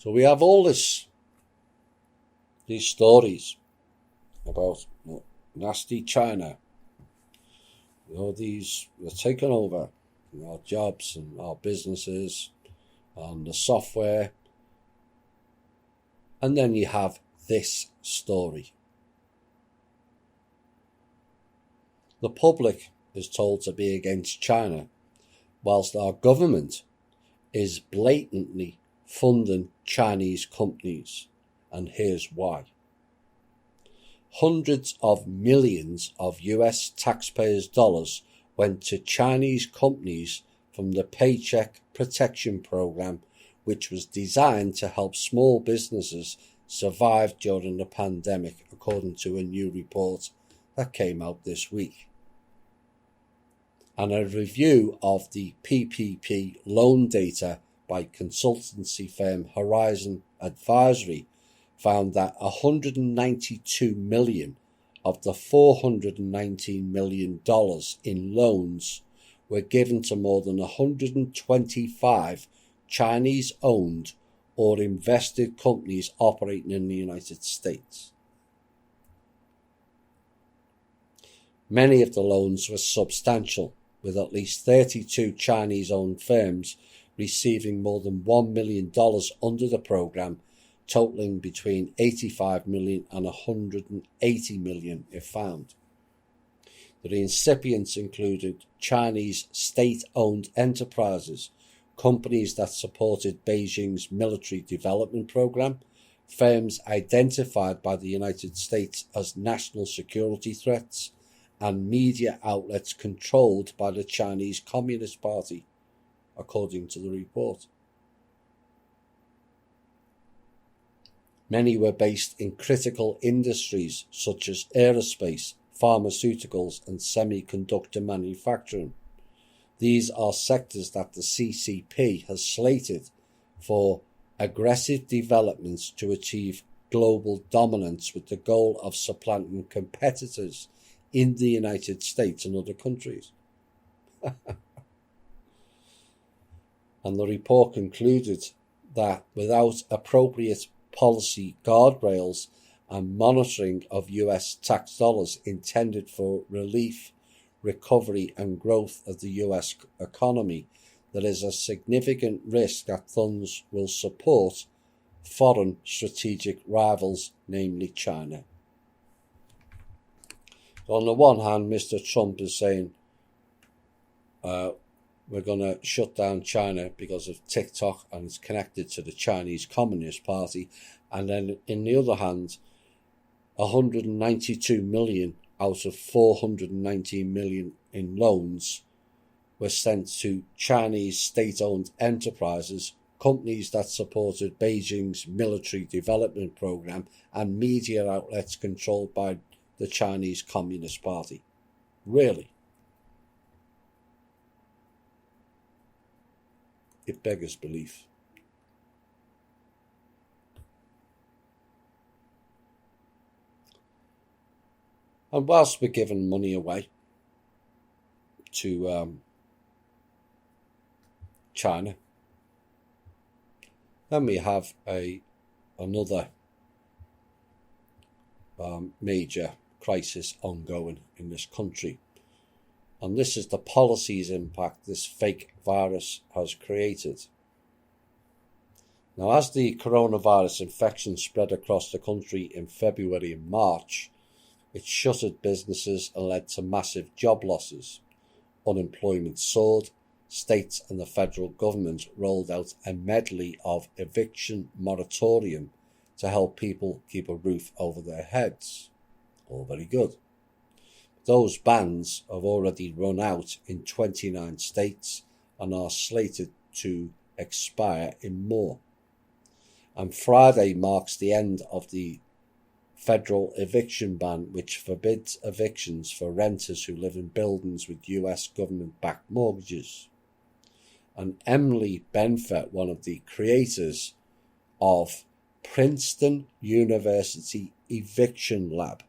So we have all these stories about nasty China. They're taking over our jobs and our businesses and the software. And then you have this story. The public is told to be against China, whilst our government is blatantly funding Chinese companies. And here's why. Hundreds of millions of US taxpayers' dollars went to Chinese companies from the Paycheck Protection Program, which was designed to help small businesses survive during the pandemic, according to a new report that came out this week. And a review of the PPP loan data by consultancy firm Horizon Advisory found that $192 million of the $419 million in loans were given to more than 125 Chinese-owned or invested companies operating in the United States. Many of the loans were substantial, with at least 32 Chinese-owned firms receiving more than $1 million under the program, totaling between $85 million and $180 million if found. The recipients included Chinese state-owned enterprises, companies that supported Beijing's military development program, firms identified by the United States as national security threats, and media outlets controlled by the Chinese Communist Party, according to the report. Many were based in critical industries such as aerospace, pharmaceuticals, and semiconductor manufacturing. These are sectors that the CCP has slated for aggressive developments to achieve global dominance, with the goal of supplanting competitors in the United States and other countries. And the report concluded that without appropriate policy guardrails and monitoring of US tax dollars intended for relief, recovery and growth of the US economy, there is a significant risk that funds will support foreign strategic rivals, namely China. On the one hand, Mr. Trump is saying we're going to shut down China because of TikTok and it's connected to the Chinese Communist Party. And then, in the other hand, 192 million out of 419 million in loans were sent to Chinese state-owned enterprises, companies that supported Beijing's military development program, and media outlets controlled by the Chinese Communist Party. Really? It beggars belief. And whilst we're giving money away to China, then we have another major crisis ongoing in this country. And this is the policies impact this fake virus has created. Now, as the coronavirus infection spread across the country in February and March, it shuttered businesses and led to massive job losses. Unemployment soared. States and the federal government rolled out a medley of eviction moratorium to help people keep a roof over their heads. All very good. Those bans have already run out in 29 states and are slated to expire in more. And Friday marks the end of the federal eviction ban, which forbids evictions for renters who live in buildings with US government-backed mortgages. And Emily Benford, one of the creators of Princeton University Eviction Lab.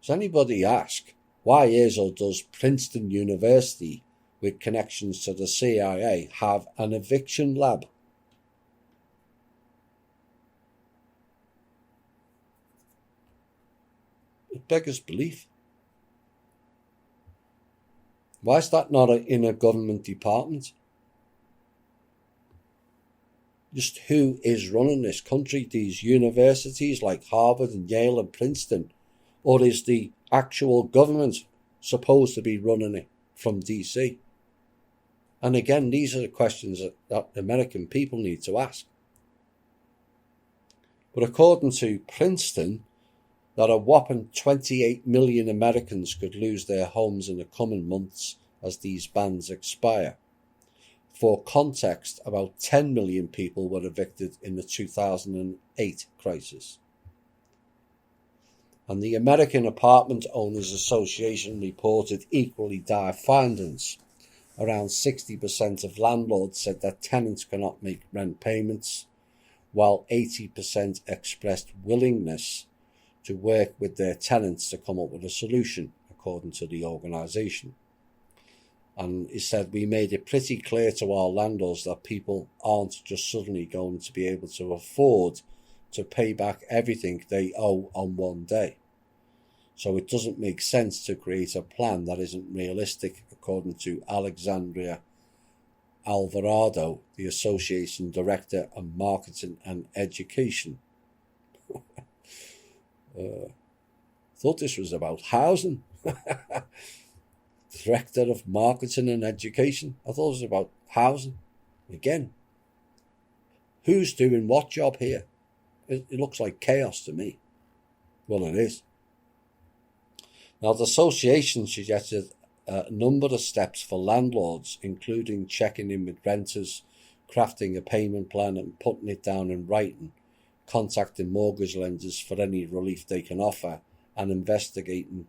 Does anybody ask, why is or does Princeton University, with connections to the CIA, have an eviction lab? beggars belief. Why is that not in a government department? Just who is running this country? These universities like Harvard and Yale and Princeton? Or is the actual government supposed to be running it from DC? And again, these are the questions that American people need to ask. But according to Princeton, that a whopping 28 million Americans could lose their homes in the coming months as these bans expire. For context, about 10 million people were evicted in the 2008 crisis. And the American Apartment Owners Association reported equally dire findings. Around 60% of landlords said that tenants cannot make rent payments, while 80% expressed willingness to work with their tenants to come up with a solution, according to the organisation. And he said, we made it pretty clear to our landlords that people aren't just suddenly going to be able to afford to pay back everything they owe on one day. So it doesn't make sense to create a plan that isn't realistic, according to Alexandria Alvarado, the Association Director of Marketing and Education. Thought this was about housing. Director of Marketing and Education. I thought it was about housing. Again, who's doing what job here? It looks like chaos to me. Well, it is. Now, the association suggested a number of steps for landlords, including checking in with renters, crafting a payment plan and putting it down in writing, contacting mortgage lenders for any relief they can offer, and investigating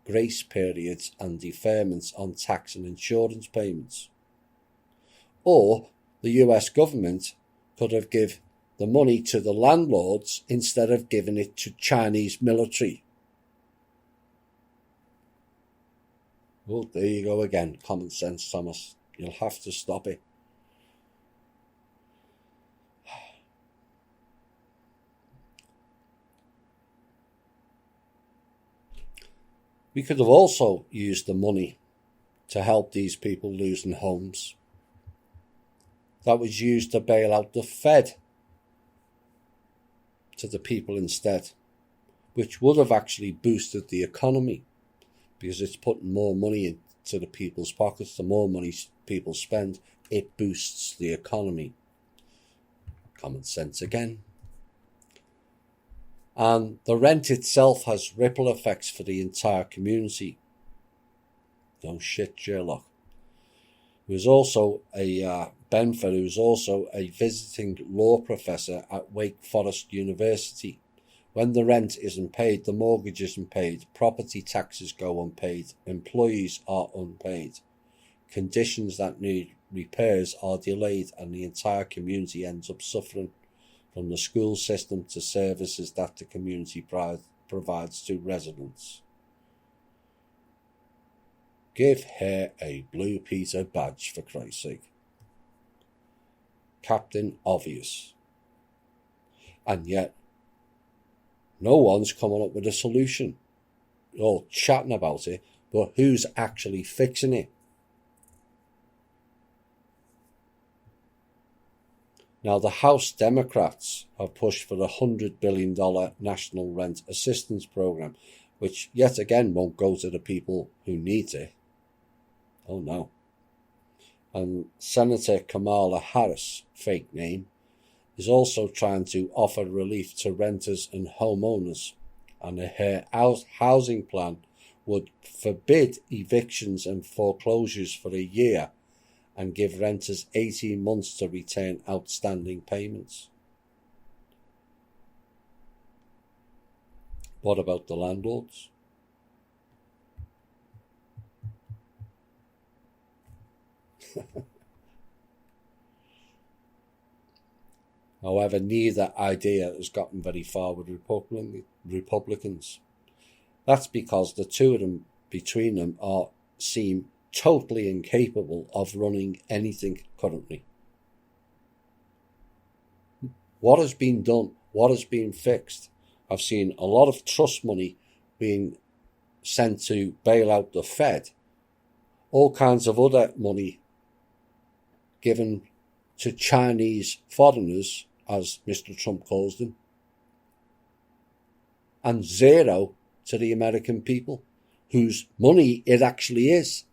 grace periods and deferments on tax and insurance payments. Or the US government could have given the money to the landlords instead of giving it to Chinese military. Well, there you go again. Common sense, Thomas. You'll have to stop it. We could have also used the money to help these people losing homes. That was used to bail out the Fed to the people instead, which would have actually boosted the economy because it's putting more money into the people's pockets. The more money people spend, it boosts the economy. Common sense again. And the rent itself has ripple effects for the entire community. Don't shit, Sherlock. He was also Benford, who was also a visiting law professor at Wake Forest University. When the rent isn't paid, the mortgage isn't paid, property taxes go unpaid, employees are unpaid, conditions that need repairs are delayed, and the entire community ends up suffering, from the school system to services that the community provides to residents. Give her a Blue Peter badge, for Christ's sake. Captain Obvious. And yet, no one's coming up with a solution. They're all chatting about it, but who's actually fixing it? Now, the House Democrats have pushed for the $100 billion National Rent Assistance Program, which yet again won't go to the people who need it. Oh no. And Senator Kamala Harris, fake name, is also trying to offer relief to renters and homeowners, and her housing plan would forbid evictions and foreclosures for a year and give renters 18 months to return outstanding payments. What about the landlords? However, neither idea has gotten very far with Republicans. That's because the two of them, between them, seem totally incapable of running anything currently. What has been done? What has been fixed? I've seen a lot of trust money being sent to bail out the Fed, all kinds of other money given to Chinese foreigners, as Mr. Trump calls them, and zero to the American people, whose money it actually is.